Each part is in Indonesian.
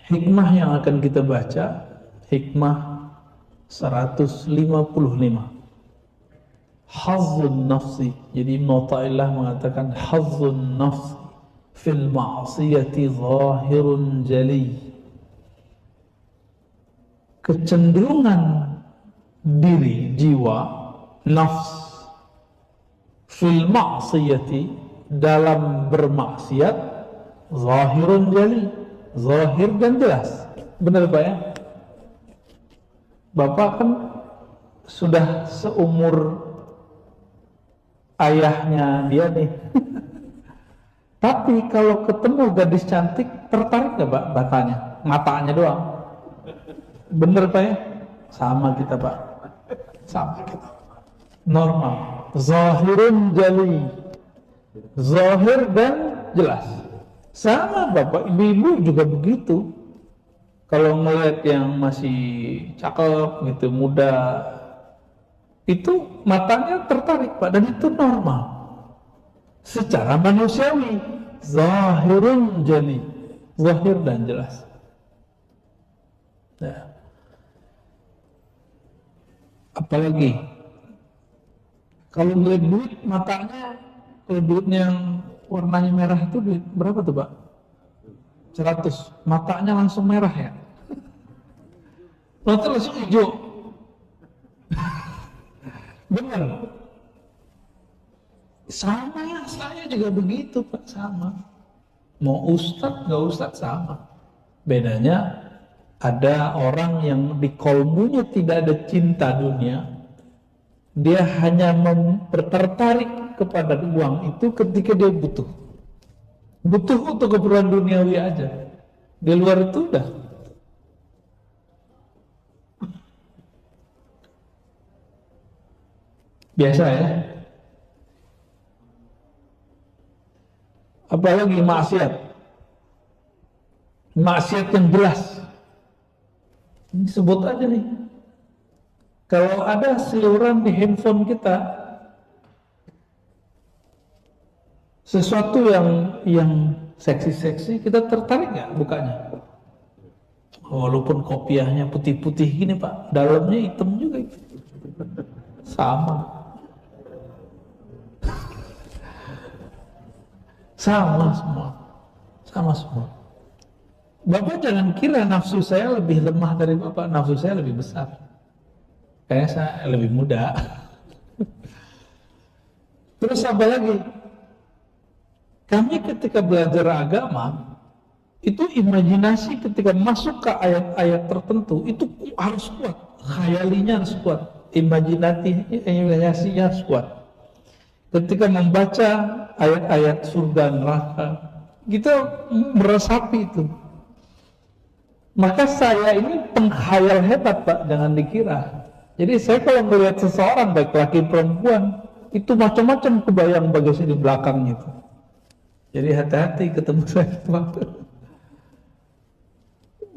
Hikmah yang akan kita baca, hikmah 155. Hazzun nafsi. Jadi Ibnu Athaillah mengatakan hazzun nafsi fil ma'siyati zahirun jali. Kecenderungan diri, jiwa, nafs fil ma'siyati, dalam bermaksiat, zahirun jali, zahir dan jelas. Benar Pak ya? Bapak kan sudah seumur ayahnya dia nih. Tapi kalau ketemu gadis cantik, tertarik gak Pak bapaknya? Matanya doang. Bener Pak ya? Sama kita Pak. Sama kita. Normal. Zahirun jali. Zahir dan jelas. Sama Bapak, ibu-ibu juga begitu. Kalau ngeliat yang masih cakep gitu, muda, itu matanya tertarik Pak, dan itu normal secara manusiawi. Zahirun jali, zahir dan jelas. Nah, apalagi kalau ngeliat duit, matanya, kalau duitnya yang warnanya merah itu duit berapa tuh Pak? 100, matanya langsung merah ya, mata langsung hijau. Benar. Sama ya, saya juga begitu Pak, sama. Mau ustadz nggak ustadz sama. Bedanya ada orang yang di kolbunya tidak ada cinta dunia, dia hanya tertarik kepada uang itu ketika dia butuh untuk keperluan duniawi aja. Di luar itu udah biasa ya. Apalagi maksiat yang jelas. Ini sebut aja nih. Kalau ada seliweran di handphone kita, sesuatu yang seksi-seksi, kita tertarik nggak bukanya? Walaupun kopiahnya putih-putih gini Pak, dalamnya hitam juga itu. Sama. Sama semua. Bapak jangan kira nafsu saya lebih lemah dari Bapak, nafsu saya lebih besar. Kayaknya saya lebih muda. Terus apa lagi? Kami ketika belajar agama, itu imajinasi ketika masuk ke ayat-ayat tertentu, itu harus kuat. Khayalinya harus kuat. Imajinasinya harus kuat. Ketika membaca ayat-ayat surga neraka, kita meresapi itu. Maka saya ini penghayal hebat Pak, jangan dikira. Jadi saya kalau melihat seseorang, baik laki perempuan, itu macam-macam kebayang bagasi di belakangnya itu. Jadi hati-hati ketemu saya Pak.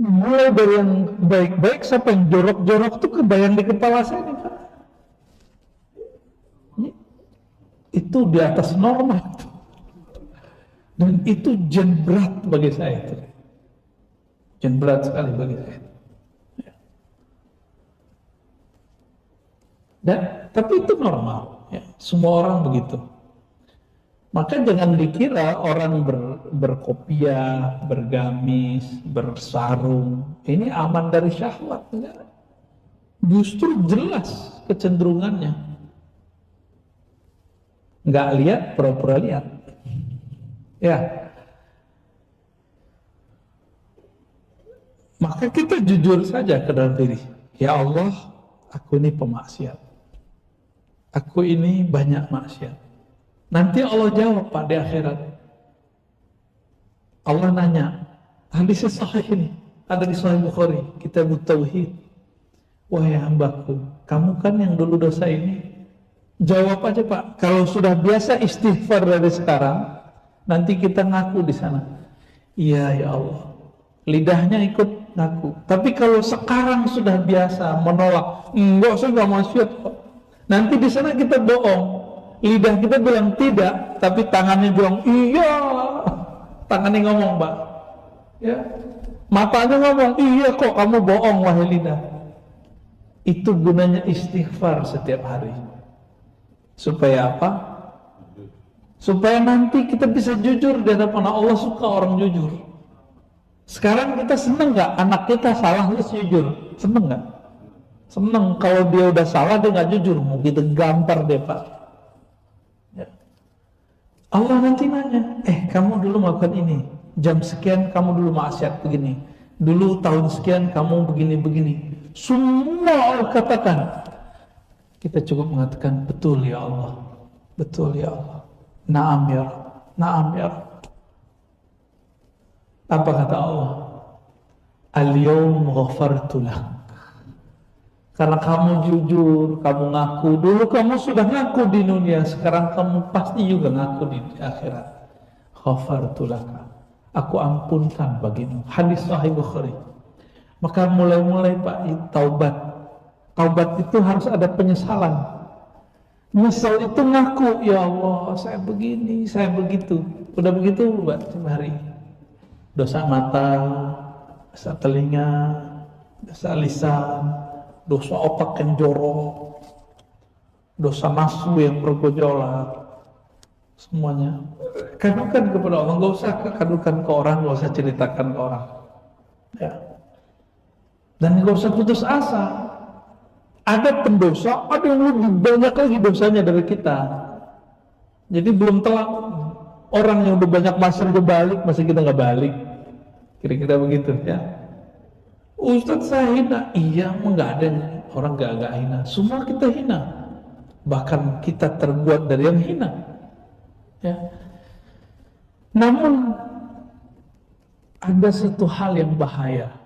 Mulai dari yang baik-baik sampai yang jorok-jorok itu kebayang di kepala saya nih Pak. Itu di atas normal, dan itu jen berat bagi saya itu, jen berat sekali bagi saya. Dan tapi itu normal ya. Semua orang begitu. Maka jangan dikira orang berkopiah, bergamis, bersarung ini aman dari syahwat. Justru jelas kecenderungannya. Nggak lihat, pura-pura lihat. Ya. Maka kita jujur saja ke dalam diri. Ya Allah, aku ini pemaksiat. Aku ini banyak maksiat. Nanti Allah jawab Pak di akhirat. Allah nanya, hadis sahih ini, ada di Sahih Bukhari, Kitabut Tauhid. Wahai hambaku, kamu kan yang dulu dosa ini. Jawab aja Pak, kalau sudah biasa istighfar dari sekarang, nanti kita ngaku di sana. Iya ya Allah, lidahnya ikut ngaku. Tapi kalau sekarang sudah biasa menolak, enggak, saya nggak maksiat kok. Nanti di sana kita bohong, lidah kita bilang tidak, tapi tangannya bilang iya. Tangannya ngomong Pak, ya. Matanya ngomong, iya kok kamu bohong wahai lidah. Itu gunanya istighfar setiap hari. Supaya apa? Supaya nanti kita bisa jujur di hadapan Allah. Suka orang jujur. Sekarang kita seneng gak anak kita salah terus jujur? Seneng gak? Seneng. Kalau dia udah salah dia gak jujur, mau kita gampar deh Pak. Ya. Allah nanti nanya, kamu dulu melakukan ini, jam sekian kamu dulu maksiat begini, dulu tahun sekian kamu begini-begini. Semua Allah katakan. Kita cukup mengatakan, betul ya Allah, betul ya Allah, na'am ya Rabb, na'am ya Rabb. Apa kata Allah? Al-yawm ghafartu lak. Karena kamu jujur, kamu ngaku. Dulu kamu sudah ngaku di dunia, sekarang kamu pasti juga ngaku di akhirat. Ghafartu lak. Aku ampunkan bagimu. Hadis Sahih Bukhari. Maka mulai-mulai Pak, taubat. Taubat itu harus ada penyesalan. Nyesal itu ngaku, ya Allah, saya begini, saya begitu. Udah begitu Pak, tiap hari. Dosa mata, dosa telinga, dosa lisan, dosa otak yang jorok, dosa nafsu yang bergejolak, semuanya. Kadukan kepada Allah, nggak usah kadukan ke orang, nggak usah ceritakan ke orang. Ya. Dan nggak usah putus asa. Ada pendosa, ada yang lebih banyak lagi dosanya dari kita. Jadi belum telat. Orang yang udah banyak masalah balik, masih kita nggak balik. Kira-kira begitu ya. Ustadz saya hina. Iya, nggak ada orang nggak hina. Semua kita hina. Bahkan kita terbuat dari yang hina. Ya. Namun ada satu hal yang bahaya.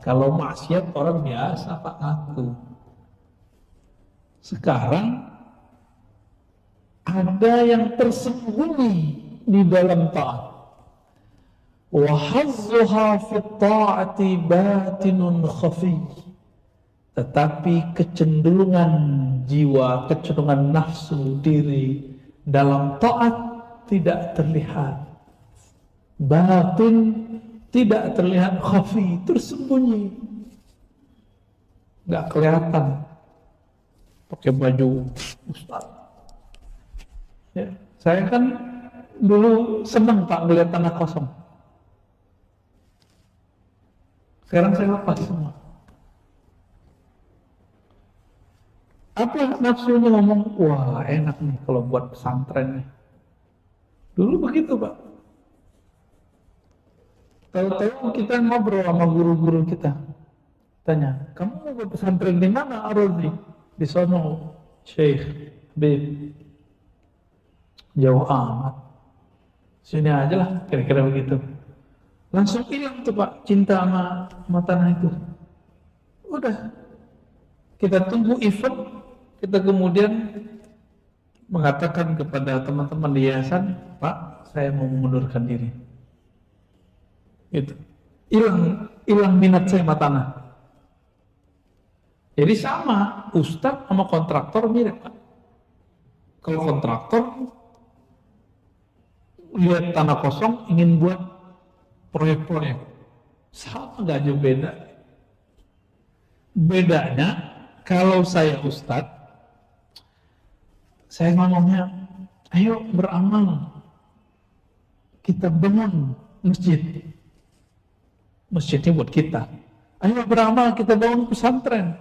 Kalau maksiat orang biasa Pak ngaku. Sekarang ada yang tersembunyi di dalam taat. Wa hazzuha fi ta'ati batinun khafi. Tetapi kecenderungan jiwa, kecenderungan nafsu diri dalam taat tidak terlihat. Batin tidak terlihat, khafi, tersembunyi. Nggak kelihatan. Pakai baju Ustaz. Ya, saya kan dulu senang Pak ngeliat tanah kosong. Sekarang saya lepas semua. Apa nafsunya ngomong, wah enak nih kalau buat pesantren nih. Dulu begitu Pak. Tahu-tahu kita ngobrol sama guru-guru kita. Tanya, kamu mau buat pesantren di mana Arodi? Di sono, Syekh, Habib. Jauh amat. Sini aja lah, kira-kira begitu. Langsung hilang tuh Pak, cinta sama tanah itu. Udah. Kita tunggu event, kita kemudian mengatakan kepada teman-teman di yayasan, Pak, saya mau mengundurkan diri. Gitu. Hilang minat saya sama tanah. Jadi sama, ustadz sama kontraktor mirip Pak. Kalau kontraktor lihat tanah kosong ingin buat proyek-proyek, sama gak jauh beda. Bedanya kalau saya ustadz, saya ngomongnya, ayo beramal, kita bangun masjid. Masjidnya buat kita. Ayo beramal, kita bangun pesantren.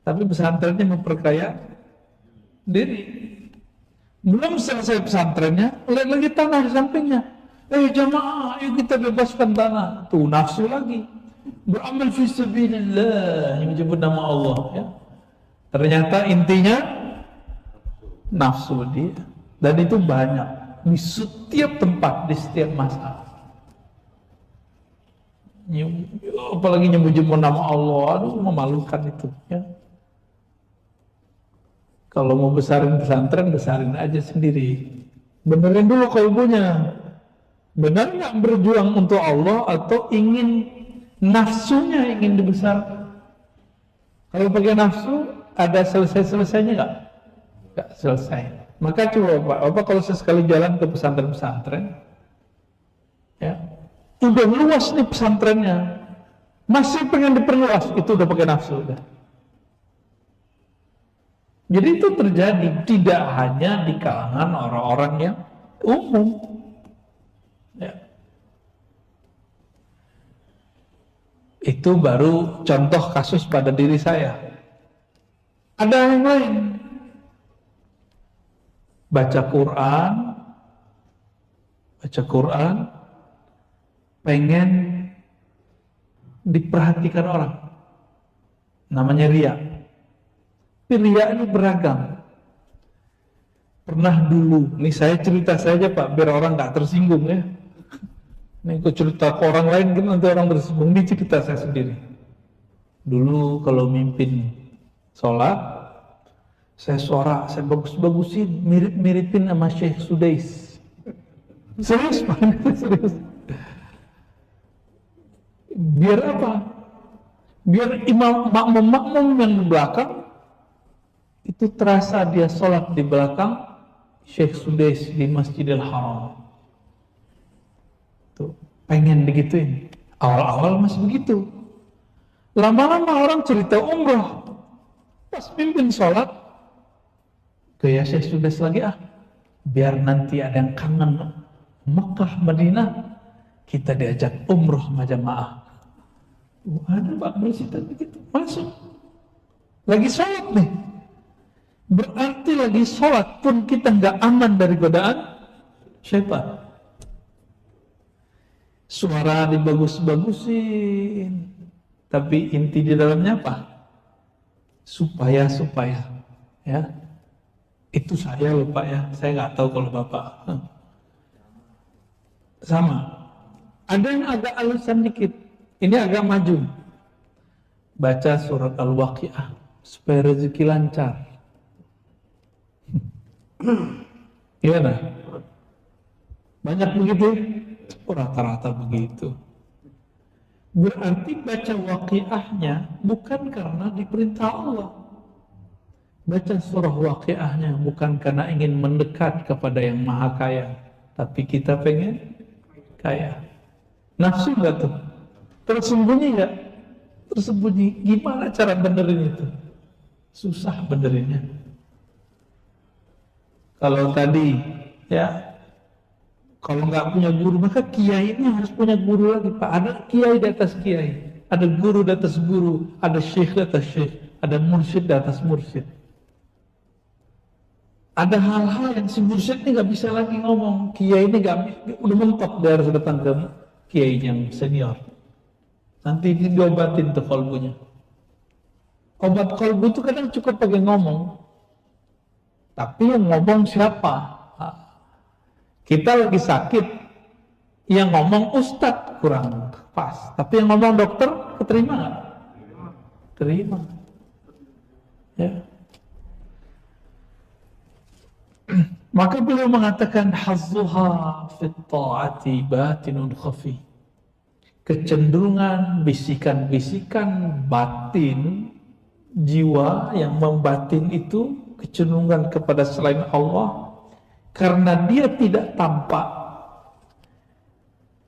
Tapi pesantrennya memperkaya diri. Belum selesai pesantrennya, lihat lagi tanah di sampingnya. Jamaah, ayo kita bebaskan tanah. Tuh nafsu lagi. Beramal fi sabilillah, yang menyebut nama Allah. Ya. Ternyata intinya nafsu dia. Dan itu banyak di setiap tempat, di setiap masa. Apalagi nyebut-nyebut nama Allah, aduh memalukan itu ya. Kalau mau besarin pesantren, besarin aja sendiri. Benerin dulu kalbunya. Benar nggak berjuang untuk Allah atau ingin nafsunya ingin dibesarkan? Kalau pakai nafsu, ada selesai-selesainya nggak? Nggak selesai. Maka coba Pak, kalau sesekali jalan ke pesantren-pesantren, ya, Udah luas nih pesantrennya, masih pengen diperluas, itu udah pakai nafsu udah. Jadi itu terjadi tidak hanya di kalangan orang-orang yang umum. Ya. Itu baru contoh kasus pada diri saya. Ada yang lain. Baca Quran, pengen diperhatikan orang. Namanya riya. Tapi riya ini beragam. Pernah dulu, nih saya cerita saja Pak, biar orang nggak tersinggung ya. Nih aku cerita ke orang lain, kan nanti orang tersinggung. Ini cerita saya sendiri. Dulu kalau mimpin sholat, saya bagus-bagusin, mirip-miripin sama Syekh Sudais. Serius Pak, serius. Biar apa? Biar makmum yang di belakang itu terasa dia sholat di belakang Syekh Sudais di Masjidil Haram. Tuh, pengen digituin. Awal-awal masih begitu. Lama-lama orang cerita umroh. Pas pimpin sholat, gaya Syekh Sudais lagi biar nanti ada yang kangen Mekah, Madinah, kita diajak umroh sama jamaah. Ada Pak Presiden begitu, masuk. Lagi sholat nih. Berarti lagi sholat pun kita nggak aman dari godaan syaitan. Suara dibagus-bagusin, tapi inti di dalamnya apa? Supaya ya. Itu saya lupa ya, saya nggak tahu kalau Bapak. Sama. Ada yang agak alusan dikit. Ini agak maju. Baca surat Al-Waqiah supaya rezeki lancar. Gimana? Banyak begitu? Rata-rata begitu. Berarti baca waqiahnya bukan karena diperintah Allah. Baca surah waqiahnya bukan karena ingin mendekat kepada yang maha kaya, tapi kita pengen kaya. Nafsu nggak tuh? Tersembunyi nggak? Tersembunyi. Gimana cara benerin itu? Susah benerinnya. Kalau tadi ya, kalau nggak punya guru, maka kiai ini harus punya guru lagi Pak. Ada kiai di atas kiai, ada guru di atas guru, ada syekh di atas syekh, ada mursyid di atas mursyid. Ada hal-hal yang si mursyid ini nggak bisa lagi ngomong, kiai ini udah mentok, dia harus datang ke kiai yang senior. Nanti diobatin tuh kolbunya. Obat kolbu itu kadang cukup pakai ngomong, tapi yang ngomong siapa? Kita lagi sakit, yang ngomong ustadz kurang pas, tapi yang ngomong dokter keterima nggak? Terima. Ya. Maka beliau mengatakan hazzuha fit ta'ati batinun khafi. Kecenderungan bisikan-bisikan batin jiwa yang membatin itu kecenderungan kepada selain Allah karena dia tidak tampak.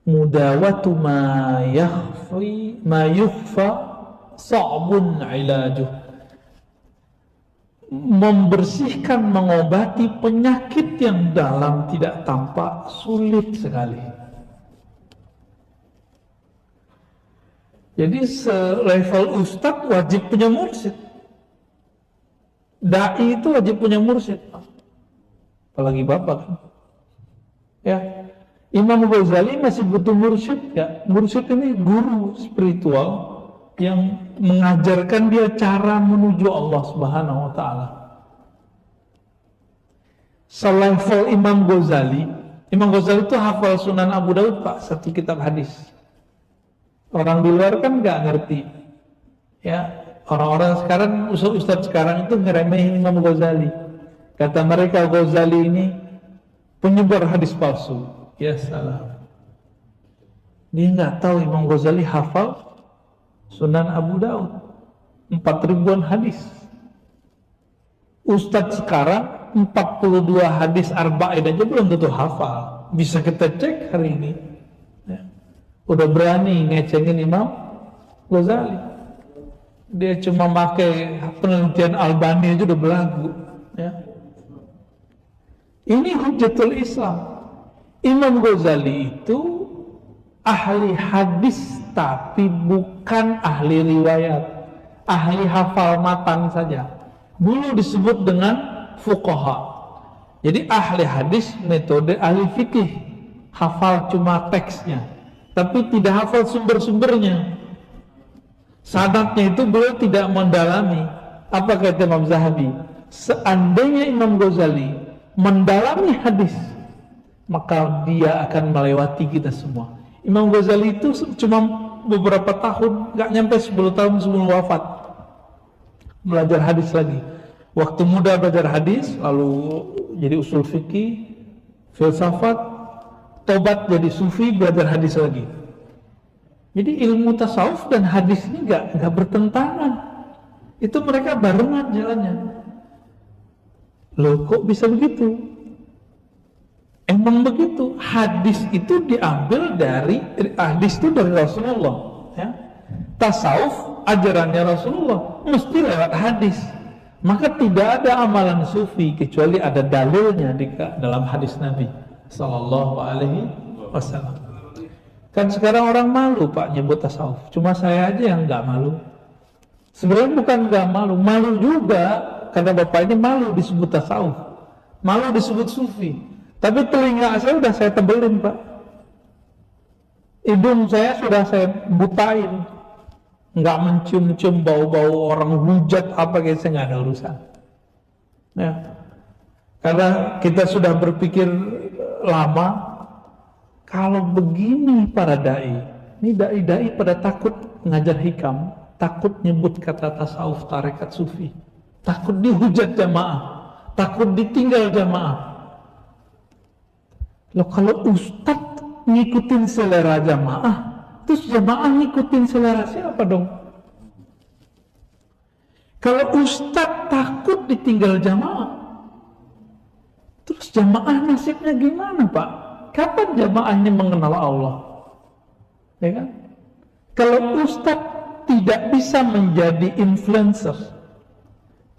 Mudawatu ma yukhfa sa'bun ilajuh. Membersihkan, mengobati penyakit yang dalam tidak tampak sulit sekali. Jadi selevel ustadz wajib punya mursyid. Dai itu wajib punya mursyid. Apalagi bapak kan. Ya, Imam Ghazali masih butuh mursyid ya. Mursyid ini guru spiritual yang mengajarkan dia cara menuju Allah Subhanahu wa taala. Selevel Imam Ghazali itu hafal Sunan Abu Daud Pak, satu kitab hadis. Orang di luar kan nggak ngerti. Ya, orang-orang sekarang, ustaz sekarang itu ngeremehin Imam Ghazali. Kata mereka Ghazali ini penyebar hadis palsu. Ya salah. Dia nggak tahu Imam Ghazali hafal Sunan Abu Daud 4.000-an hadis. Ustadz sekarang 42 hadis arba'in aja belum tentu hafal. Bisa kita cek hari ini. Ya. udah berani ngecengin Imam Ghazali. Dia cuma pakai penelitian Albani aja udah belagu, ya. Ini Hujjatul Islam. Imam Ghazali itu ahli hadis tapi bukan ahli riwayat, ahli hafal matan saja. Dulu disebut dengan fuqaha. Jadi ahli hadis metode ahli fikih, hafal cuma teksnya, tapi tidak hafal sumber-sumbernya. Sanadnya itu beliau tidak mendalami. Apa kata Imam Zahabi? Seandainya Imam Ghazali mendalami hadis, maka dia akan melewati kita semua. Imam Ghazali itu cuma beberapa tahun, nggak nyampe 10 tahun sebelum wafat, belajar hadis lagi. Waktu muda belajar hadis, lalu jadi usul fikih, filsafat, tobat jadi sufi, belajar hadis lagi. Jadi ilmu tasawuf dan hadis ini nggak bertentangan. Itu mereka barengan jalannya. Loh, kok bisa begitu? Emang begitu. Hadis itu diambil dari Rasulullah, ya. Tasawuf ajarannya Rasulullah mesti lewat hadis. Maka tidak ada amalan sufi kecuali ada dalilnya dalam hadis Nabi Sallallahu Alaihi Wasallam. Kan sekarang orang malu Pak nyebut tasawuf. Cuma saya aja yang nggak malu. Sebenarnya bukan nggak malu, malu juga karena Bapak ini malu disebut tasawuf, malu disebut sufi. Tapi telinga saya udah saya tebelin Pak, hidung saya sudah saya butain, nggak mencium-cium bau-bau orang hujat apa gitu, saya nggak ada urusan. Ya, karena kita sudah berpikir lama. Kalau begini para dai, ini dai-dai pada takut ngajar hikam, takut nyebut kata tasawuf, tarekat, sufi, takut dihujat jamaah, takut ditinggal jamaah. Loh, kalau ustadz ngikutin selera jamaah, terus jamaah ngikutin selera siapa dong? Kalau ustadz takut ditinggal jamaah, terus jamaah nasibnya gimana Pak? Kapan jamaahnya mengenal Allah? Ya kan? Kalau ustadz tidak bisa menjadi influencer,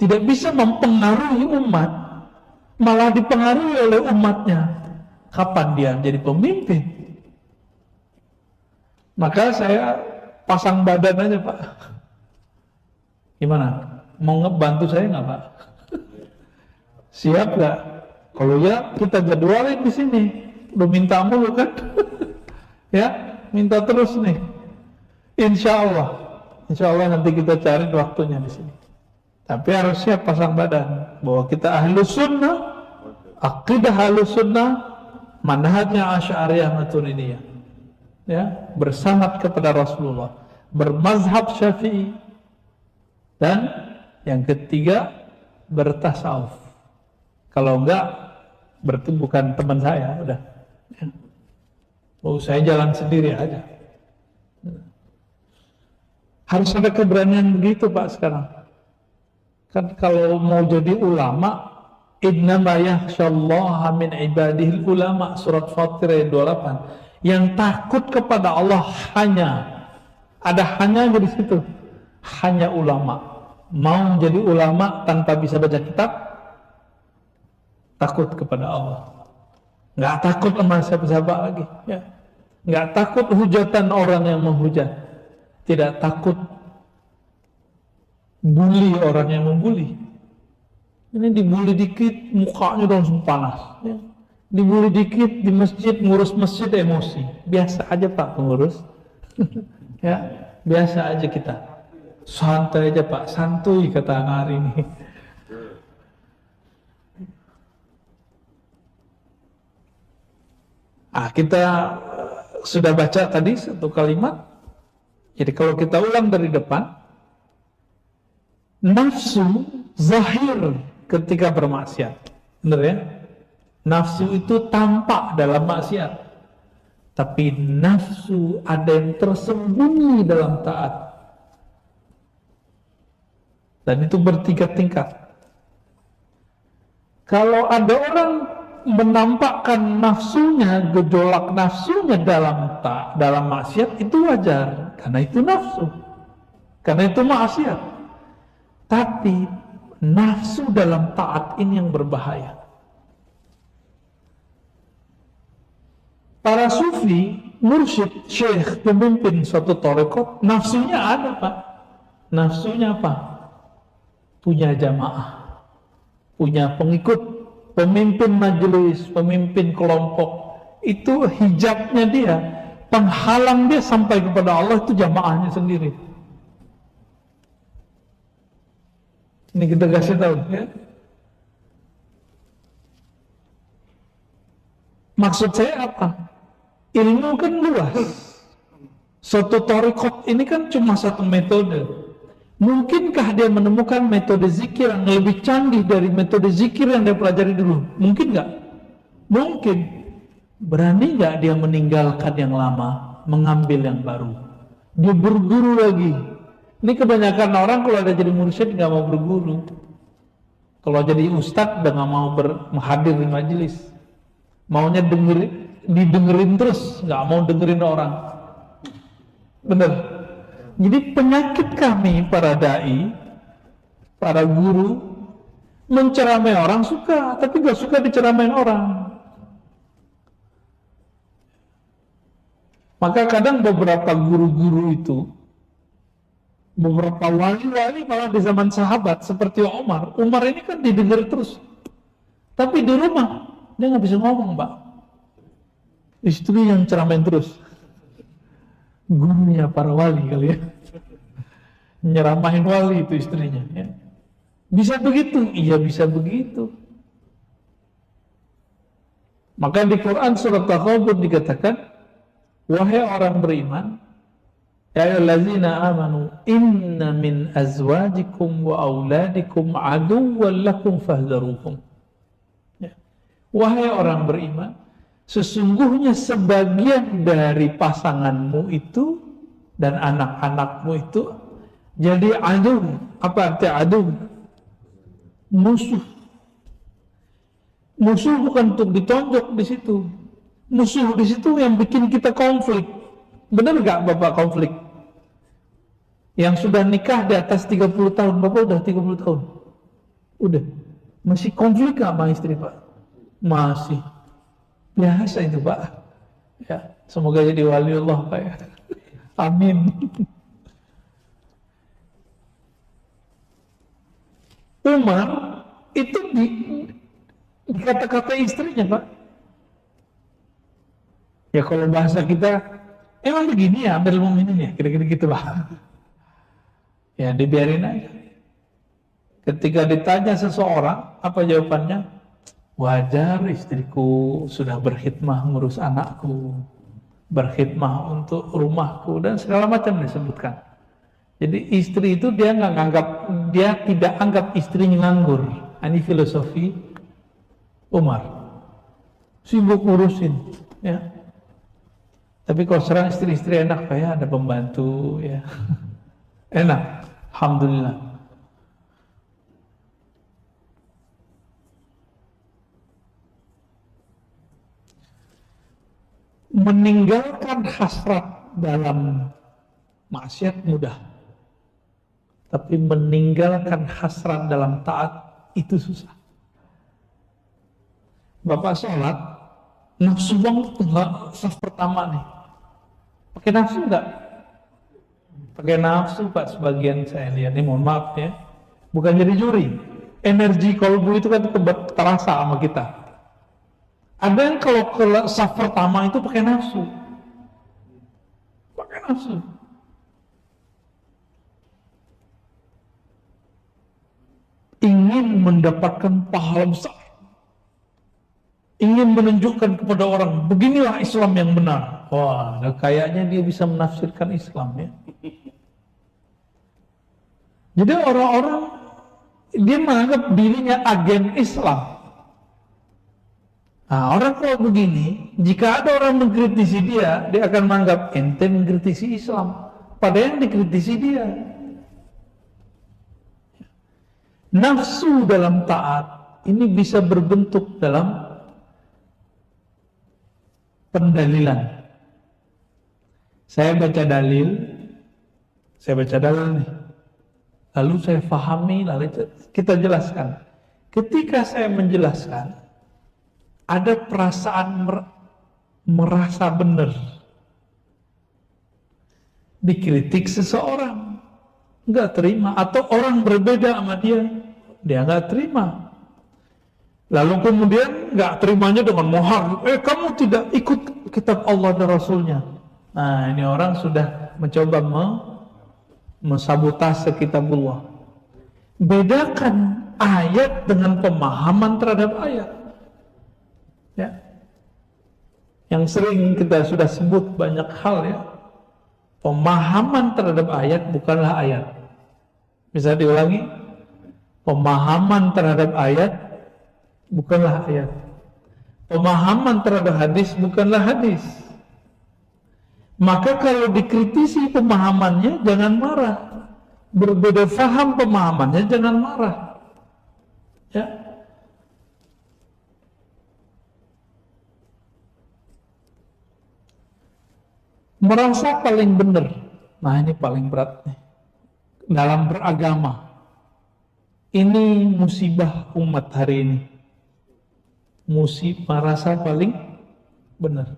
tidak bisa mempengaruhi umat, malah dipengaruhi oleh umatnya, kapan dia jadi pemimpin? Maka saya pasang badan aja Pak. Gimana? Mau ngebantu saya nggak Pak? Siap nggak? Kalau ya kita jadwalin di sini. Udah minta mulu kan? Ya, minta terus nih. Insya Allah nanti kita cari waktunya di sini. Tapi harus siap pasang badan bahwa kita ahlus sunnah, akidah ahlus sunnah, manhajnya Asy'ariyah Maturidiyah. Ya, bersanad kepada Rasulullah, bermazhab Syafi'i, dan yang ketiga bertasawuf. Kalau enggak, berarti bukan teman saya, udah. Ya. Oh, saya jalan sendiri aja. Harus ada keberanian begitu Pak sekarang. Kan kalau mau jadi ulama, innama yakhsyallaha min ibadihil ulama, surat Fatir ayat 28. Yang takut kepada Allah hanya, ada hanya di situ, hanya ulama. Mau jadi ulama tanpa bisa baca kitab, takut kepada Allah. Nggak takut sama siapa-siapa lagi, ya. Nggak takut hujatan orang yang menghujat, tidak takut bully orang yang membuli. Ini dibully dikit mukanya udah langsung panas, ya. Dibully dikit di masjid, ngurus masjid emosi. Biasa aja Pak pengurus. Ya, biasa aja kita. Santai aja Pak, santuy kata hari ini. Kita sudah baca tadi satu kalimat. Jadi kalau kita ulang dari depan, nafsu zahir ketika bermaksiat, benar ya? Nafsu itu tampak dalam maksiat, tapi nafsu ada yang tersembunyi dalam taat, dan itu bertingkat-tingkat. Kalau ada orang menampakkan nafsunya, gejolak nafsunya dalam maksiat itu wajar, karena itu nafsu, karena itu maksiat. Tapi nafsu dalam taat ini yang berbahaya. Para sufi, mursyid, syekh, pemimpin suatu tarekat, nafsunya ada Pak. Nafsunya apa? Punya jamaah, punya pengikut, pemimpin majelis, pemimpin kelompok. Itu hijabnya dia, penghalang dia sampai kepada Allah itu jamaahnya sendiri. Ini kita kasih tahu ya. Maksud saya apa? Ilmu kan luas. Suatu tarekat ini kan cuma satu metode. Mungkinkah dia menemukan metode zikir yang lebih canggih dari metode zikir yang dia pelajari dulu? Mungkin nggak? Mungkin. Berani nggak dia meninggalkan yang lama, mengambil yang baru? Dia berguru lagi. Ini kebanyakan orang kalau ada jadi mursyid nggak mau berguru. Kalau jadi ustadz udah nggak mau hadir di majelis. Maunya didengerin terus, nggak mau dengerin orang. Bener. Jadi penyakit kami para dai, para guru, menceramai orang suka, tapi gak suka diceramain orang. Maka kadang beberapa guru-guru itu, beberapa wali-wali malah di zaman sahabat seperti Umar. Umar ini kan didengar terus, tapi di rumah dia nggak bisa ngomong, Pak. Istri yang ceramain terus. Gurunya para wali kali ya, nyeramahin wali itu istrinya ya. Bisa begitu? Iya bisa begitu. Maka di Quran surat At-Taghabun dikatakan, wahai orang beriman, ya ayyuhallazina amanu inna min azwajikum wa auladikum aduwwan lakum fahdharuhum. Ya. Wahai orang beriman, sesungguhnya sebagian dari pasanganmu itu dan anak-anakmu itu jadi adu. Apa arti adu? Musuh. Musuh bukan untuk ditonjok di situ. Musuh di situ yang bikin kita konflik. Benar nggak Bapak konflik? Yang sudah nikah di atas 30 tahun, Bapak udah 30 tahun. Udah. Masih konflik nggak sama istri Pak? Masih. Biasa itu Pak. Ya, semoga jadi wali Allah Pak ya. Amin. Umar itu dikata-kata istrinya Pak. Ya kalau bahasa kita emang begini ya ambil mukminin ya, kira-kira gitu Pak. Ya dibiarin aja. Ketika ditanya seseorang apa jawabannya? Wajar istriku sudah berkhidmah ngurus anakku, berkhidmah untuk rumahku dan segala macam disebutkan. Jadi istri itu dia nggak anggap, dia tidak anggap istrinya nganggur. Ini filosofi Umar. Sibuk ngurusin, ya. Tapi kalau sekarang istri-istri enak kayak ada pembantu, ya. Enak, alhamdulillah. Meninggalkan hasrat dalam maksiat mudah, tapi meninggalkan hasrat dalam taat itu susah. Bapak sholat, nafsu banget saf pertama nih. Pakai nafsu enggak? Pakai nafsu Pak, sebagian saya lihat, ini mohon maaf ya, bukan jadi juri. Energi kolbu itu kan terasa sama kita. Ada yang kalau ke saf pertama itu pakai nafsu. Pakai nafsu. Ingin mendapatkan pahala besar. Ingin menunjukkan kepada orang, beginilah Islam yang benar. Wah, kayaknya dia bisa menafsirkan Islam ya. Jadi orang-orang, dia menganggap dirinya agen Islam. Nah, orang kalau begini, jika ada orang mengkritisi dia, dia akan menganggap ente mengkritisi Islam, padahal yang dikritisi dia. Nafsu dalam taat ini bisa berbentuk dalam pendalilan. Saya baca dalil nih. Lalu saya fahami, lalu kita jelaskan. Ketika saya menjelaskan, ada perasaan merasa benar. Dikritik seseorang, nggak terima. Atau orang berbeda sama dia nggak terima. Lalu kemudian nggak terimanya dengan mohar. Kamu tidak ikut kitab Allah dan Rasulnya. Nah, ini orang sudah mencoba mensabotase kitabullah. Bedakan ayat dengan pemahaman terhadap ayat. Ya. Yang sering kita sudah sebut banyak hal ya. Pemahaman terhadap ayat bukanlah ayat. Bisa diulangi? Pemahaman terhadap ayat bukanlah ayat. Pemahaman terhadap hadis bukanlah hadis. Maka kalau dikritisi pemahamannya jangan marah. Berbeda faham pemahamannya jangan marah. Ya. Merasa paling benar. Nah, ini paling berat nih. Dalam beragama. Ini musibah umat hari ini. Musibah merasa paling benar.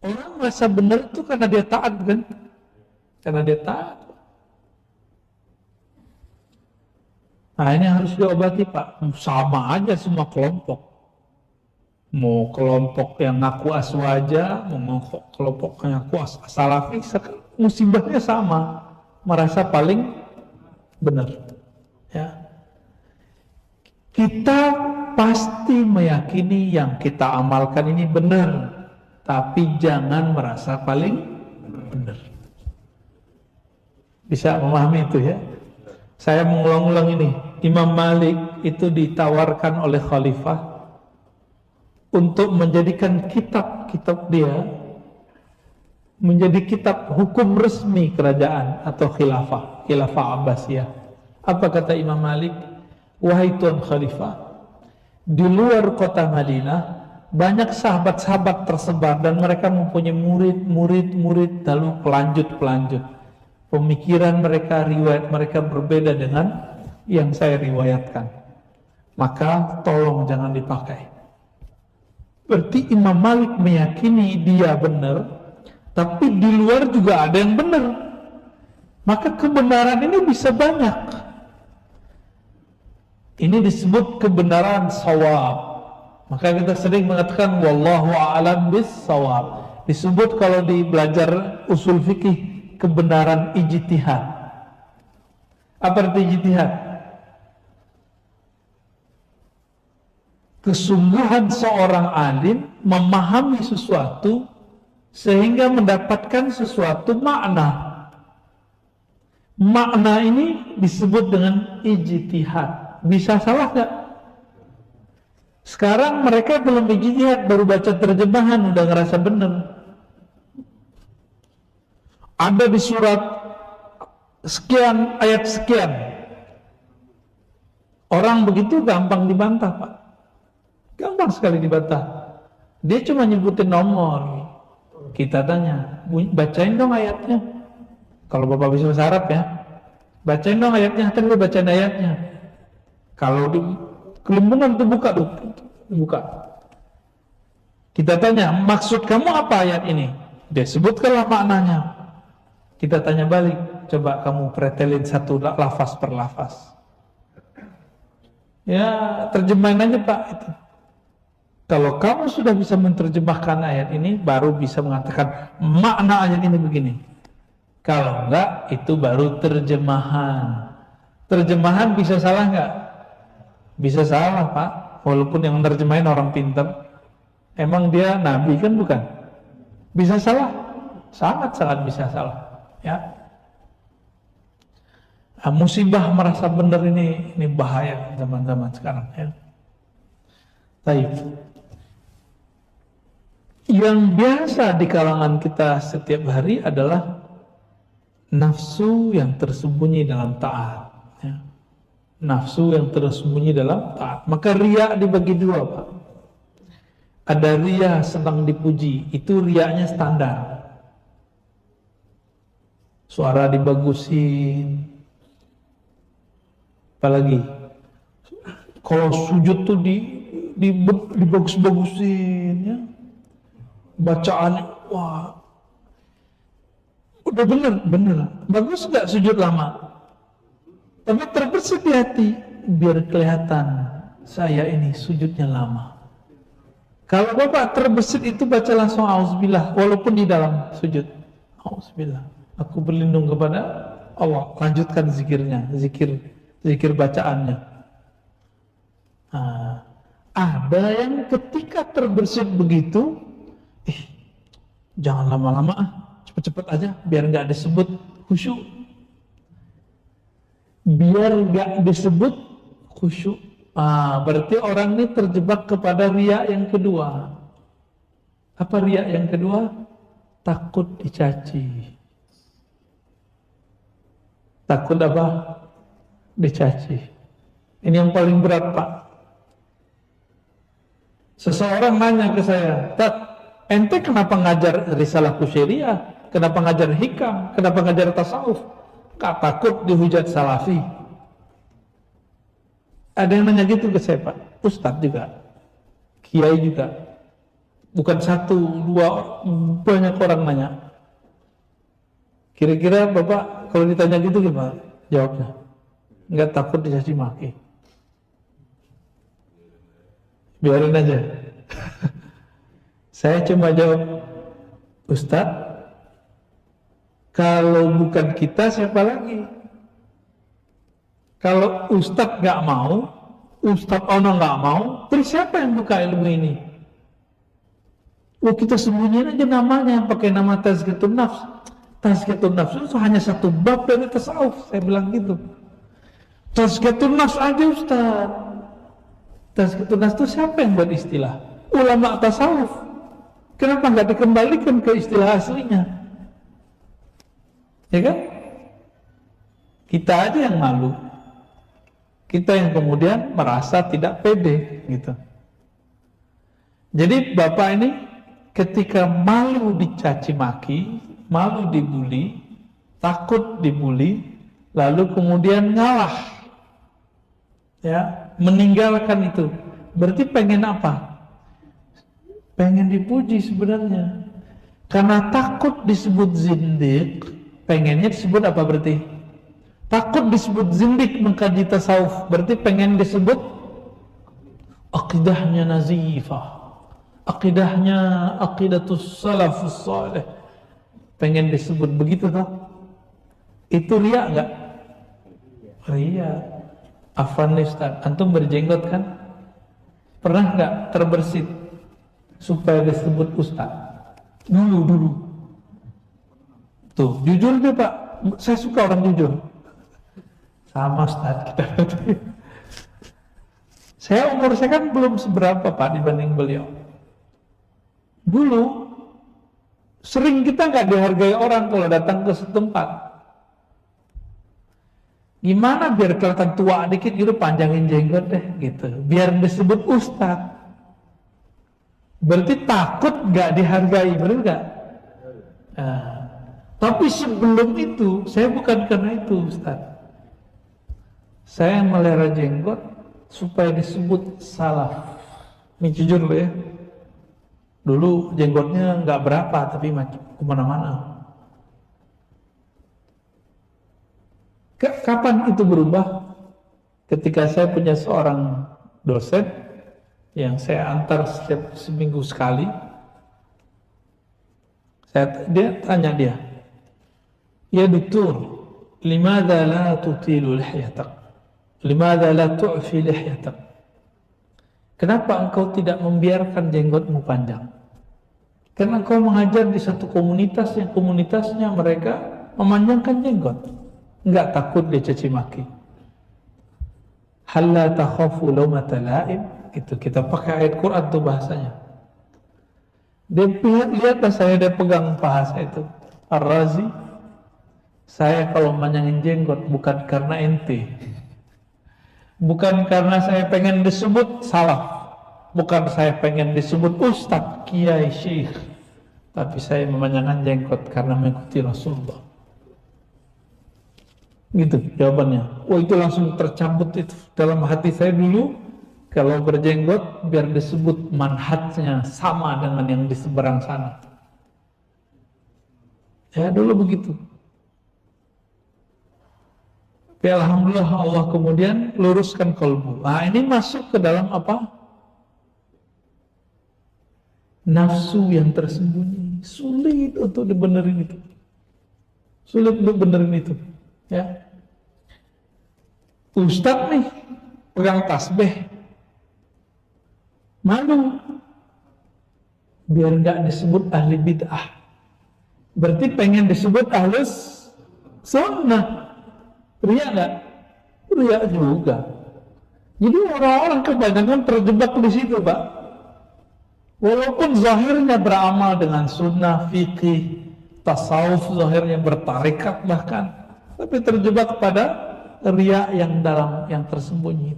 Orang merasa benar itu karena dia taat kan? Karena dia taat. Nah, ini harus diobati Pak. Sama aja semua kelompok. Mau kelompok yang ngaku aswaja, mau kelompok yang ngaku salafi, musibahnya sama. Merasa paling benar. Ya. Kita pasti meyakini yang kita amalkan ini benar, tapi jangan merasa paling benar. Bisa memahami itu ya? Saya mengulang-ulang ini. Imam Malik itu ditawarkan oleh khalifah untuk menjadikan kitab-kitab dia menjadi kitab hukum resmi kerajaan atau khilafah Abbasiyah. Apa kata Imam Malik? Wahai Tuan Khalifah, di luar kota Madinah banyak sahabat-sahabat tersebar dan mereka mempunyai murid lalu pelanjut. Pemikiran mereka, riwayat mereka berbeda dengan yang saya riwayatkan. Maka tolong jangan dipakai. Berarti Imam Malik meyakini dia benar, tapi di luar juga ada yang benar. Maka kebenaran ini bisa banyak. Ini disebut kebenaran shawab. Maka kita sering mengatakan wallahu a'lam bis-shawab. Disebut kalau di belajar usul fikih kebenaran ijtihad. Apa arti ijtihad? Kesungguhan seorang alim memahami sesuatu sehingga mendapatkan sesuatu makna. Makna ini disebut dengan ijtihad. Bisa salah nggak? Sekarang mereka belum ijtihad, baru baca terjemahan udah ngerasa benar. Ada di surat sekian, ayat sekian. Orang begitu gampang dibantah Pak. Gampang sekali dibantah. Dia cuma nyebutin nomor. Kita tanya, bacain dong ayatnya. Kalau Bapak bisa bahasa Arab ya, bacain dong ayatnya. Tadi bacain ayatnya. Kalau di kelembungan itu buka. Kita tanya, maksud kamu apa ayat ini? Dia sebutkanlah maknanya. Kita tanya balik, coba kamu pretelin satu lafaz per lafaz. Ya, terjemahin aja Pak itu. Kalau kamu sudah bisa menerjemahkan ayat ini, baru bisa mengatakan makna ayat ini begini. Kalau enggak, itu baru terjemahan. Terjemahan bisa salah enggak? Bisa salah Pak. Walaupun yang menerjemahin orang pintar. Emang dia nabi kan bukan? Bisa salah? Sangat-sangat bisa salah. Ya. Nah, musibah merasa benar ini bahaya zaman-zaman sekarang ya. Baik. Yang biasa di kalangan kita setiap hari adalah nafsu yang tersembunyi dalam taat ya. Nafsu yang tersembunyi dalam taat. Maka riya dibagi dua Pak. ada ria senang dipuji, itu riaknya standar. Suara dibagusin, apalagi kalau sujud tuh dibagus-bagusin ya, bacaan wah udah bener bagus nggak sujud lama, tapi terbersih di hati biar kelihatan saya ini sujudnya lama. Kalau bapak terbesit itu baca langsung auzubillah walaupun di dalam sujud, auzubillah aku berlindung kepada Allah, lanjutkan zikirnya, zikir bacaannya. Ada yang ketika terbersit begitu, jangan lama-lama cepet-cepet aja biar nggak disebut khusyuk, berarti orang ini terjebak kepada riya yang kedua. Apa riya yang kedua? Takut dicaci. Takut apa? Dicaci. Ini yang paling berat, Pak. Seseorang nanya ke saya, "Tat, ente kenapa ngajar risalah Kusyairiyah? Kenapa ngajar hikam? Kenapa ngajar tasawuf? Kak takut dihujat salafi?" Ada yang nanya gitu ke saya, Pak. Ustadz juga, kiai juga. Bukan satu, dua, banyak orang nanya. Kira-kira Bapak kalau ditanya gitu gimana jawabnya? Nggak takut dicaci maki? Biarin aja. Saya cuma jawab, Ustadz, kalau bukan kita siapa lagi? Kalau Ustadz nggak mau, Ustadz Ono nggak mau, terus siapa yang buka ilmu ini? Oh, kita sembunyiin aja namanya, pakai nama Tazkiyatun Nafs. Tazkiyatun Nafs itu hanya satu bab dari tasawuf, saya bilang gitu. Tazkiyatun Nafs aja Ustaz. Tazkiyatun Nafs itu siapa yang buat istilah? Ulama tasawuf. Kenapa nggak dikembalikan ke istilah aslinya? Ya kan? Kita aja yang malu. Kita yang kemudian merasa tidak pede gitu. Jadi Bapak ini ketika malu dicaci maki, malu dibully, takut dibully, lalu kemudian ngalah, ya, meninggalkan itu, berarti pengen apa? Pengen dipuji sebenarnya. Karena takut disebut zindik, pengennya disebut apa berarti? Takut disebut zindik mengkaji tasawuf, berarti pengen disebut akidahnya nazifah, akidahnya aqidatus salafus salih, pengen disebut begitu toh? Itu riya enggak? Riya. Afwan Ustaz, antum berjenggot kan? Pernah enggak terbersit supaya disebut Ustaz? Dulu. Tuh, jujur deh Pak, saya suka orang jujur. Sama Ustaz kita. Umur saya kan belum seberapa Pak dibanding beliau. Dulu sering kita nggak dihargai orang kalau datang ke setempat. Gimana biar kelihatan tua dikit gitu, panjangin jenggot deh gitu, biar disebut Ustadz. Berarti takut nggak dihargai, benar nggak? Tapi sebelum itu saya bukan karena itu Ustadz. Saya melihara jenggot supaya disebut salaf. Ini jujur loh ya. Dulu jenggotnya nggak berapa, tapi kemana-mana. Kapan itu berubah? Ketika saya punya seorang dosen yang saya antar setiap seminggu sekali. Dia tanya ya dokter, limadha la tutilu lihyatak? Limadha la tu'fi lihyatak? Kenapa engkau tidak membiarkan jenggotmu panjang? Karena engkau mengajar di satu komunitas yang komunitasnya mereka memanjangkan jenggot. Enggak takut dia caci maki. Hal la takhafu lawmata la'im. Itu kita pakai ayat Quran tuh bahasanya. Dia lihatlah saya, dia pegang paha saya itu. Ar-Razi, saya kalau manjangin jenggot bukan karena ente. Bukan karena saya pengen disebut salaf. Bukan saya pengen disebut Ustadz, Kiai, Syekh, tapi saya memanjangkan jenggot karena mengikuti Rasulullah. Gitu jawabannya. Oh, itu langsung tercabut itu dalam hati saya dulu. Kalau berjenggot biar disebut manhajnya sama dengan yang di seberang sana. Ya dulu begitu. Tapi alhamdulillah Allah kemudian luruskan kolbu. Nah ini masuk ke dalam apa? Nafsu yang tersembunyi. Sulit untuk dibenerin itu. Sulit untuk benerin itu. Ya. Ustadz nih pegang tasbih. Malu. Biar nggak disebut ahli bid'ah. Berarti pengen disebut ahlus sunnah. Riya nggak? Riya juga. Jadi orang-orang kebanyakan terjebak di situ, Pak. Walaupun zahirnya beramal dengan sunnah, fikih, tasawuf, zahirnya bertarekat bahkan, tapi terjebak pada riya yang dalam, yang tersembunyi.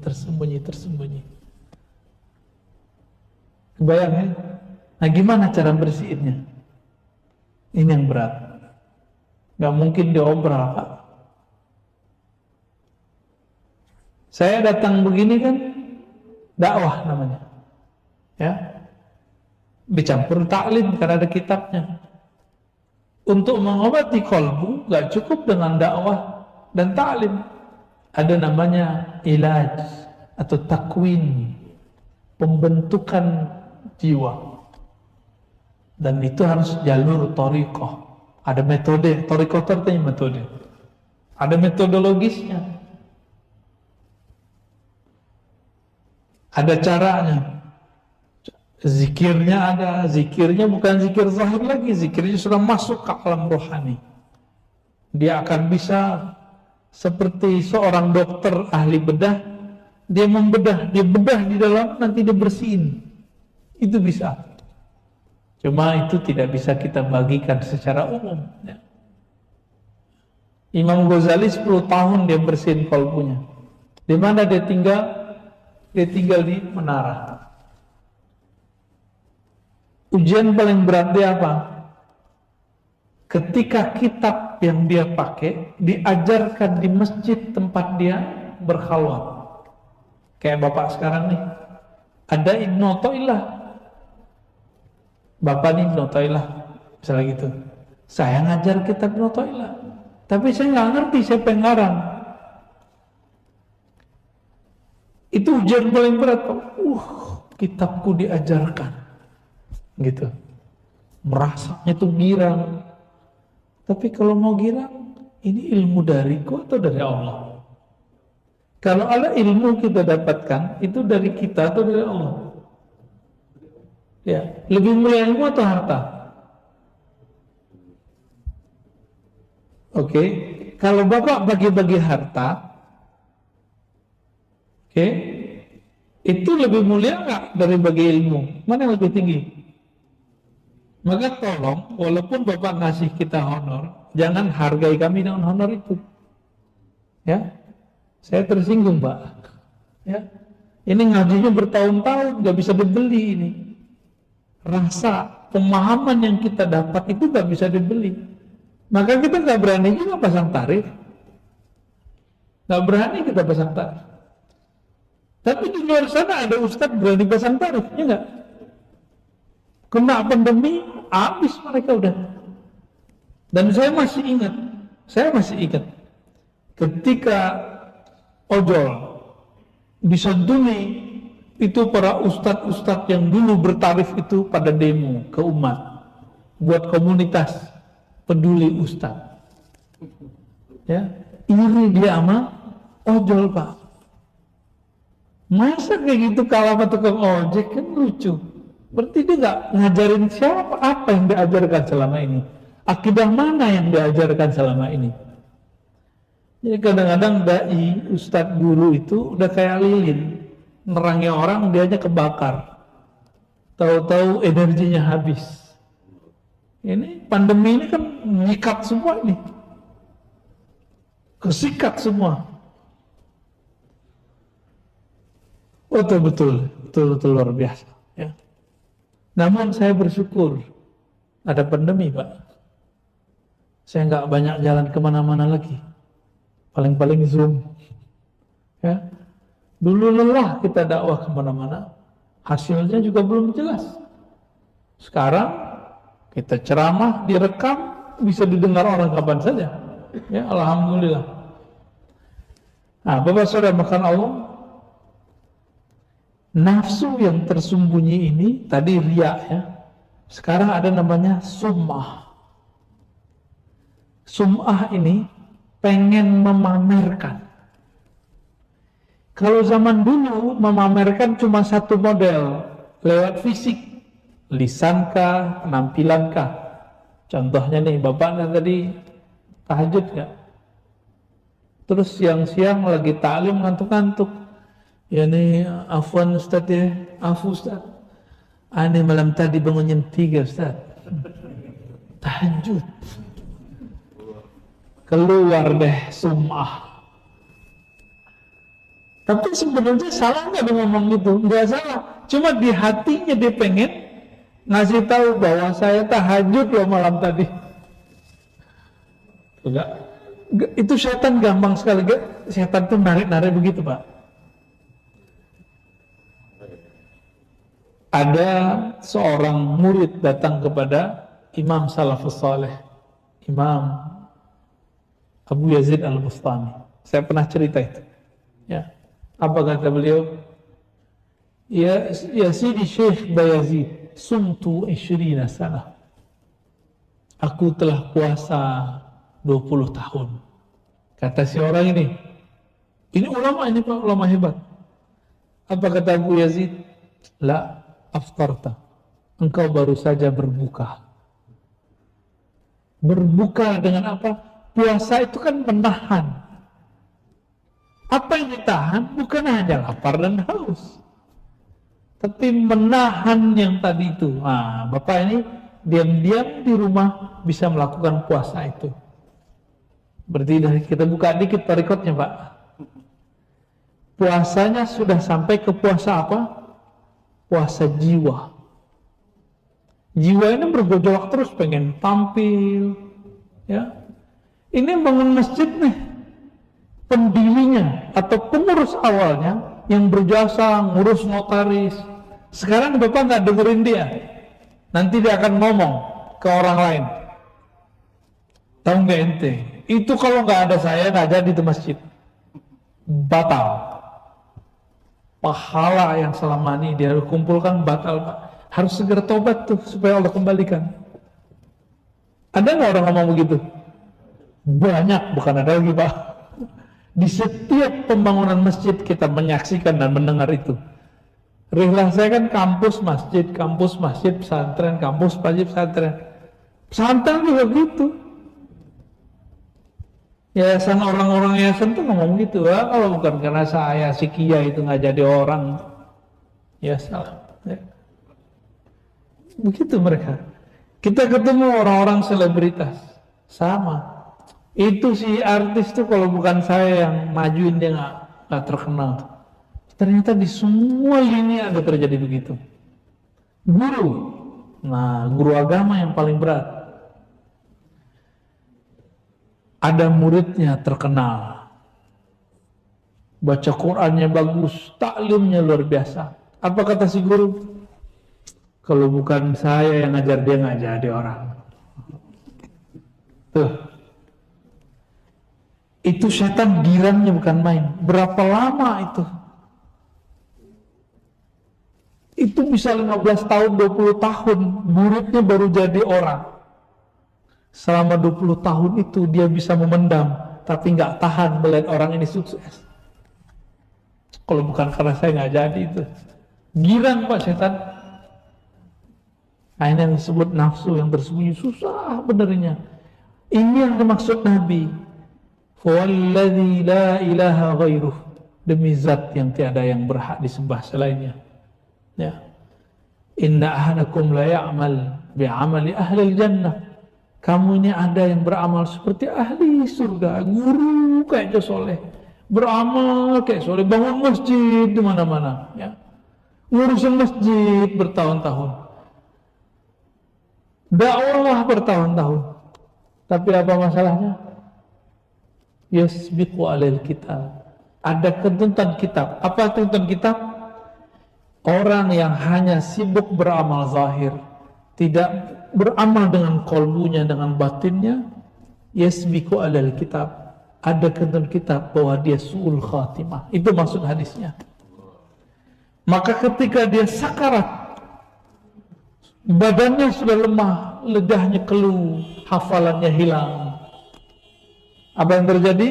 Kebayang ya? Nah gimana cara bersihinnya? Ini yang berat. Gak mungkin diobral, Pak. Saya datang begini kan dakwah namanya. Ya. Dicampur taklim karena ada kitabnya. Untuk mengobati kolbu gak cukup dengan dakwah dan taklim. Ada namanya ilaj atau takwin, pembentukan jiwa. Dan itu harus jalur thariqah. Ada metode, thariqah itu artinya metode. Ada metodologisnya. Ada caranya. Zikirnya ada, zikirnya bukan zikir zahir lagi, zikirnya sudah masuk ke alam rohani. Dia akan bisa seperti seorang dokter ahli bedah, dia membedah, dia bedah di dalam, nanti dia bersihin. Itu bisa. Cuma itu tidak bisa kita bagikan secara umum. Ya. Imam Ghazali 10 tahun dia bersihin kolbunya. Di mana dia tinggal? Dia tinggal di menara. Ujian paling berat dia apa? Ketika kitab yang dia pakai diajarkan di masjid tempat dia berkhalwat. Kayak bapak sekarang nih. Ada Ibnu Athaillah. Bapak nih Ibnu Athaillah. Misalnya gitu. Saya ngajar kitab Ibnu Athaillah. Tapi saya nggak ngerti siapa yang ngarang. Itu ujian paling berat. Kitabku diajarkan. Gitu. Merasanya tuh girang. Tapi kalau mau girang, ini ilmu dariku atau dari Allah? Kalau ada ilmu kita dapatkan, itu dari kita atau dari Allah? Ya, lebih mulia ilmu atau harta? Oke, kalau Bapak bagi-bagi harta, oke, itu lebih mulia nggak dari bagi ilmu? Mana yang lebih tinggi? Maka tolong, walaupun Bapak ngasih kita honor, jangan hargai kami dengan honor itu. Ya, saya tersinggung, Pak. Ya, ini ngajinya bertahun-tahun, nggak bisa dibeli ini. Rasa pemahaman yang kita dapat itu nggak bisa dibeli. Maka kita nggak berani juga pasang tarif. Nggak berani kita pasang tarif. Tapi di luar sana ada ustadz berani pasang tarif, ya nggak? Kena pandemi, habis mereka udah. Dan saya masih ingat, ketika ojol disantuni, itu para ustadz-ustadz yang dulu bertarif itu pada demo ke umat, buat komunitas peduli ustadz. Ya, iri dia sama ojol, Pak. Masa kayak gitu kalah sama tukang ojek, kan lucu. Berarti dia nggak ngajarin siapa, apa yang diajarkan selama ini, akidah mana yang diajarkan selama ini. Jadi kadang-kadang dai, ustadz, guru itu udah kayak lilin, nerangi orang dia aja kebakar, tahu-tahu energinya habis. Ini pandemi ini kan nyikat semua ini, kesikat semua. Betul-betul. betul-betul luar biasa. Ya. Namun saya bersyukur ada pandemi, Pak. Saya nggak banyak jalan kemana-mana lagi. Paling-paling Zoom. Ya. Dulu lelah kita dakwah kemana-mana. Hasilnya juga belum jelas. Sekarang kita ceramah, direkam, bisa didengar orang kapan saja. Ya, alhamdulillah. Nah, Bapak Saudara makan Allah, nafsu yang tersembunyi ini tadi riya ya. Sekarang ada namanya sum'ah. Sum'ah ini pengen memamerkan. Kalau zaman dulu memamerkan cuma satu model, lewat fisik, lisankah, penampilankah. Contohnya nih, bapaknya tadi tahajud gak? Terus siang-siang lagi ta'lim ngantuk-ngantuk. Ya nih, afwan Ustaz ya, afu Ustaz. Aneh malam tadi bangun jam 3 Ustaz. Tahajud. Keluar deh sum'ah. Tapi sebenarnya salah nggak dia ngomong gitu? Nggak salah. Cuma di hatinya dia pengen ngasih tahu bahwa saya tahajud loh malam tadi. Enggak. Itu setan gampang sekali. Setan tuh narik-narik begitu, Pak. Ada seorang murid datang kepada Imam Salafus Saleh, Imam Abu Yazid Al-Bustami. Saya pernah cerita itu. Ya. Apa kata beliau? Ya Sidi Syekh Bayazid, sumtu 20 sana. Aku telah puasa 20 tahun. Kata si orang ini ulama, ini Pak, ulama hebat. Apa kata Abu Yazid? La aftarta. Engkau baru saja berbuka. Berbuka dengan apa? Puasa itu kan menahan. Apa yang ditahan bukan hanya lapar dan haus, tapi menahan yang tadi itu. Nah, Bapak ini diam-diam di rumah bisa melakukan puasa itu. Berarti dari kita buka dikit tarikotnya, Pak. Puasanya sudah sampai ke puasa apa? Puasa jiwa. Jiwa ini bergejolak terus, pengen tampil. Ya, ini bangun masjid nih. Pendirinya atau pengurus awalnya yang berjasa ngurus notaris, sekarang Bapak nggak dengerin dia, nanti dia akan ngomong ke orang lain. Tahu nggak ente? Itu kalau nggak ada saya nggak jadi di masjid, batal. Pahala yang selama ini dia kumpulkan batal, Pak. Harus segera tobat tuh supaya Allah kembalikan. Ada nggak orang ngomong begitu? Banyak, bukan ada lagi, Pak. Di setiap pembangunan masjid kita menyaksikan dan mendengar itu. Rihlah saya kan kampus masjid, pesantren, kampus masjid, pesantren. Pesantren juga gitu. Yayasan orang-orang yayasan tuh ngomong gitu, kalau bukan karena saya si kiai itu nggak jadi orang, ya salah. Ya. Begitu mereka. Kita ketemu orang-orang selebritas, sama. Itu si artis tuh kalau bukan saya yang majuin dia nggak terkenal. Ternyata di semua lini ada terjadi begitu. Guru, nah guru agama yang paling berat. Ada muridnya terkenal, baca Qurannya bagus, taklimnya luar biasa. Apa kata si guru? Kalau bukan saya yang ngajar dia nggak jadi orang. Tuh. Itu setan girannya bukan main. Berapa lama itu? Itu bisa 15 tahun, 20 tahun. Muridnya baru jadi orang. Selama 20 tahun itu dia bisa memendam. Tapi nggak tahan melihat orang ini sukses. Kalau bukan karena saya nggak jadi itu. Girang, Pak, setan. Nah, ini yang disebut nafsu yang tersembunyi. Susah benernya. Ini yang dimaksud Nabi. Walladzi la ilaha ghairuh, demi zat yang tiada yang berhak disembah selainnya. Ya. Inna ahadakum la ya'mal bi'amali ahli jannah. Kamu ini ada yang beramal seperti ahli surga, guru kayak soleh, beramal kayak soleh, bangun masjid di mana-mana. Ya. ngurusin masjid bertahun-tahun, dakwah bertahun-tahun, tapi apa masalahnya? Yasbiqu alal kitab, ada ketentuan kitab. Apa ketentuan kitab? Orang yang hanya sibuk beramal zahir, tidak beramal dengan kolbunya, dengan batinnya, yasbiqu alal kitab, ada ketentuan kitab bahwa dia su'ul khatimah. Itu maksud hadisnya. Maka ketika dia sakarat, badannya sudah lemah, lidahnya keluh, hafalannya hilang, apa yang terjadi?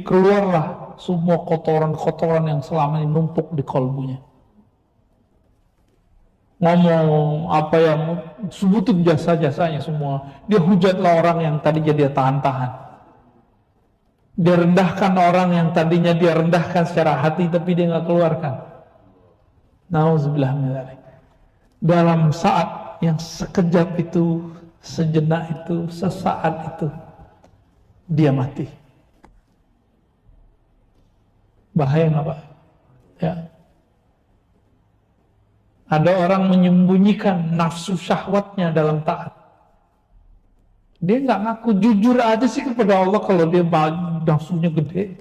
Keluarlah semua kotoran-kotoran yang selama ini numpuk di kolbunya. Ngomong apa yang sebutin jasa-jasanya semua. Dia hujatlah orang yang tadinya dia tahan-tahan. Dia rendahkan orang yang tadinya dia rendahkan secara hati tapi dia nggak keluarkan. Nauzubillah min dzalik. Dalam saat yang sekejap itu, sejenak itu, sesaat itu, dia mati. Bahaya nggak Pak? Ya. Ada orang menyembunyikan nafsu syahwatnya dalam taat. Dia nggak ngaku, jujur aja sih kepada Allah kalau dia nafsunya gede.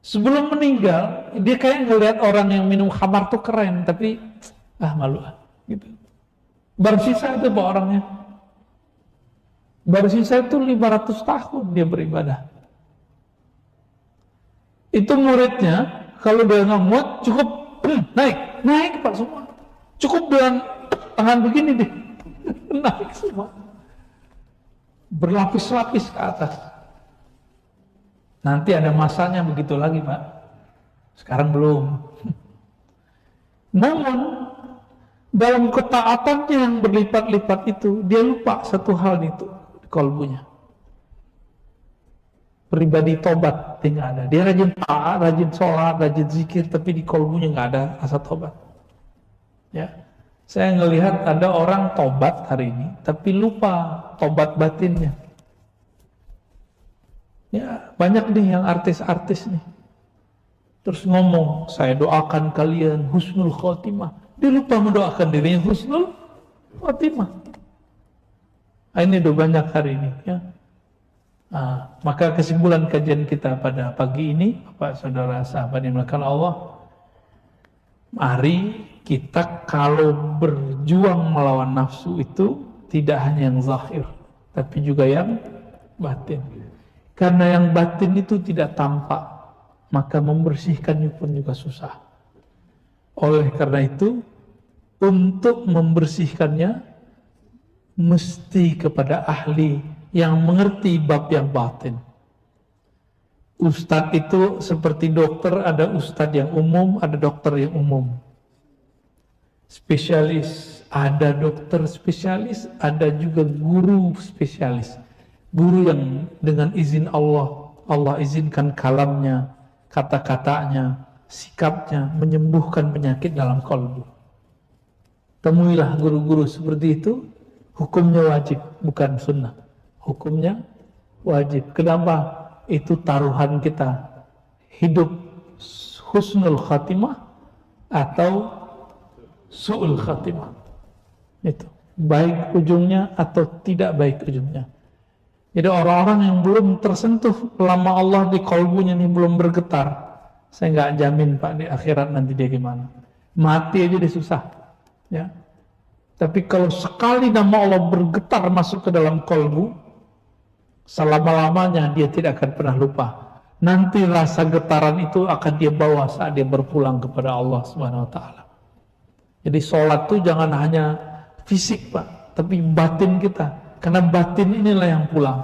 Sebelum meninggal, dia kayak ngelihat orang yang minum khamar tuh keren, tapi malu gitu. Bersisa itu Pak orangnya. Bersisa itu 500 tahun dia beribadah. Itu muridnya, kalau dia nggak muat, cukup naik Pak semua. Cukup dengan tangan begini deh, naik semua. Berlapis-lapis ke atas. Nanti ada masanya begitu lagi Pak. Sekarang belum. Namun dalam ketaatannya yang berlipat-lipat itu, dia lupa satu hal itu di kolbunya. Pribadi tobat dia nggak ada. Dia rajin taat, rajin sholat, rajin zikir, tapi di kolbunya nggak ada asa tobat. Ya, saya ngelihat ada orang tobat hari ini, tapi lupa tobat batinnya. Ya, banyak nih yang artis-artis nih. Terus ngomong, saya doakan kalian husnul khotimah. Dia lupa mendoakan dirinya husnul khotimah. Ini udah banyak hari ini. Ya. Maka kesimpulan kajian kita pada pagi ini, Bapak Saudara sahabat yang dimuliakan Allah, mari kita kalau berjuang melawan nafsu itu tidak hanya yang zahir, tapi juga yang batin. Karena yang batin itu tidak tampak, maka membersihkannya pun juga susah. Oleh karena itu, untuk membersihkannya mesti kepada ahli yang mengerti bab yang batin. Ustadz itu seperti dokter, ada ustadz yang umum, ada dokter yang umum. Spesialis, ada dokter spesialis, ada juga guru spesialis. Guru yang dengan izin Allah, Allah izinkan kalamnya, kata-katanya, sikapnya menyembuhkan penyakit dalam kalbu. Temuilah guru-guru seperti itu, hukumnya wajib, bukan sunnah. Hukumnya wajib. Kenapa? Itu taruhan kita. Hidup husnul khatimah atau su'ul khatimah. Itu. Baik ujungnya atau tidak baik ujungnya. Jadi orang-orang yang belum tersentuh lama Allah di kalbunya ini belum bergetar. Saya nggak jamin Pak di akhirat nanti dia gimana. Mati aja dia susah. Ya. Tapi kalau sekali nama Allah bergetar masuk ke dalam kalbu, selama-lamanya dia tidak akan pernah lupa. Nanti rasa getaran itu akan dia bawa saat dia berpulang kepada Allah Subhanahu wa taala. Jadi sholat itu jangan hanya fisik Pak, tapi batin kita. Karena batin inilah yang pulang.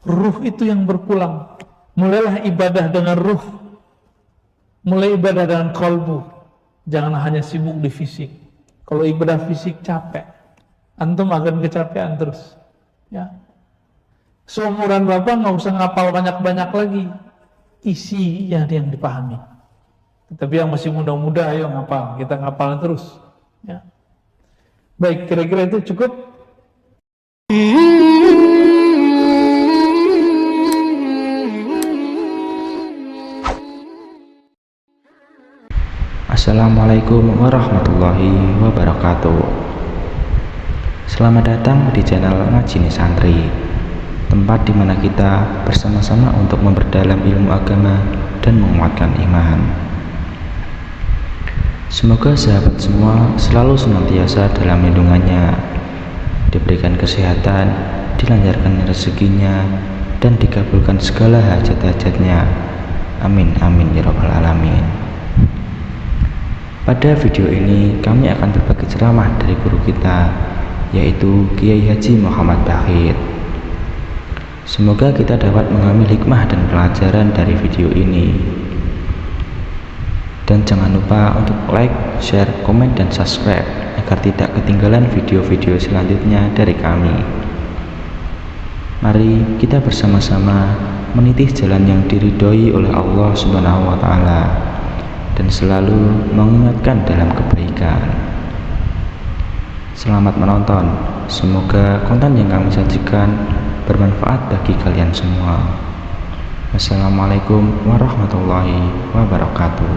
Ruh itu yang berpulang. Mulailah ibadah dengan ruh. Mulai ibadah dengan kalbu. Jangan hanya sibuk di fisik. Kalau ibadah fisik capek, antum akan kecapean terus. Ya. Seumuran Bapak nggak usah ngapal banyak-banyak lagi, isi yang dipahami. Tapi yang masih muda-muda, ayo ngapal, kita ngapal terus. Ya. Baik, kira-kira itu cukup. Assalamualaikum warahmatullahi wabarakatuh. Selamat datang di channel Ngaji Santri, tempat di mana kita bersama-sama untuk memperdalam ilmu agama dan menguatkan iman. Semoga sahabat semua selalu senantiasa dalam lindungannya, diberikan kesehatan, dilancarkan rezekinya, dan dikabulkan segala hajat-hajatnya. Amin amin ya rabbal alamin. Pada video ini kami akan berbagi ceramah dari guru kita, yaitu Kiai Haji Muhammad Baqir. Semoga kita dapat mengambil hikmah dan pelajaran dari video ini. Dan jangan lupa untuk like, share, komen, dan subscribe agar tidak ketinggalan video-video selanjutnya dari kami. Mari kita bersama-sama meniti jalan yang diridhoi oleh Allah Subhanahu wa Ta'ala dan selalu mengingatkan dalam kebaikan. Selamat menonton, semoga konten yang kami sajikan bermanfaat bagi kalian semua. Wassalamualaikum warahmatullahi wabarakatuh.